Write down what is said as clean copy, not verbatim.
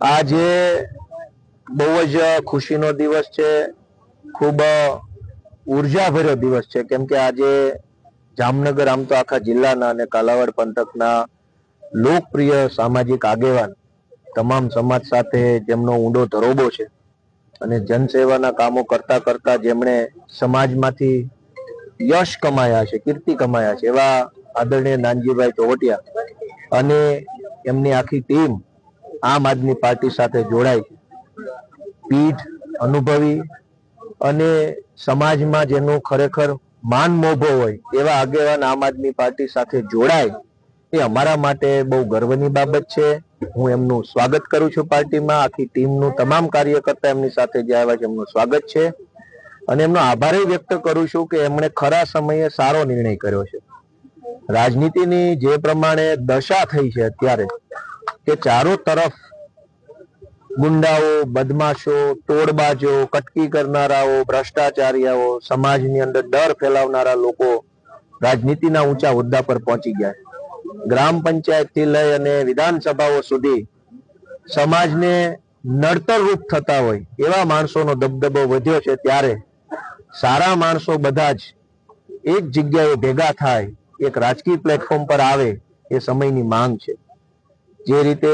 આજે બહુ જ ખુશીનો દિવસ છે, ખૂબ ઉર્જાભર્યો દિવસ છે, કેમ કે આજે જામનગર આમ તો આખા જિલ્લાના અને કાલાવાડ પંથકના લોકપ્રિય સામાજિક આગેવાન તમામ સમાજ સાથે જેમનો ઊંડો ધરોબો છે અને જનસેવાના કામો કરતા કરતા જેમણે સમાજમાંથી યશ કમાયા છે, કીર્તિ કમાયા છે, એવા આદરણીય નાનજીભાઈ ચોવટિયા અને એમની આખી ટીમ આમ આદમી પાર્ટી સાથે જોડાઈ પીઠ અનુભવી અને સમાજમાં જેનું ખરેખર માન મોભો હોય એવા આગેવાન આમ આદમી પાર્ટી સાથે જોડાય એ અમારા માટે બહુ ગર્વની બાબત છે। હું એમનું સ્વાગત કરું છું પાર્ટીમાં, આખી ટીમનું તમામ કાર્યકર્તા એમની સાથે જે આવ્યા છે એમનું સ્વાગત છે અને એમનો આભાર વ્યક્ત કરું છું કે એમણે ખરા સમયે સારો નિર્ણય કર્યો છે। રાજનીતિની જે પ્રમાણે દશા થઈ છે અત્યારે કે ચારો તરફ ગુંડાઓ, બદમાશો, તોડબાજો, કટકી કરનારાઓ, ભ્રષ્ટાચારીઓ, સમાજની અંદર ડર ફેલાવનારા લોકો રાજનીતિના ઊંચા હોદ્દા પર પહોંચી ગયા છે। ગ્રામ પંચાયત થી લઈ અને વિધાનસભાઓ સુધી સમાજને નડતર રૂપ થતા હોય એવા માણસોનો દબદબો વધ્યો છે, ત્યારે સારા માણસો બધા જ એક જગ્યાએ ભેગા થાય, એક રાજકીય પ્લેટફોર્મ પર આવે એ સમયની માંગ છે। જે રીતે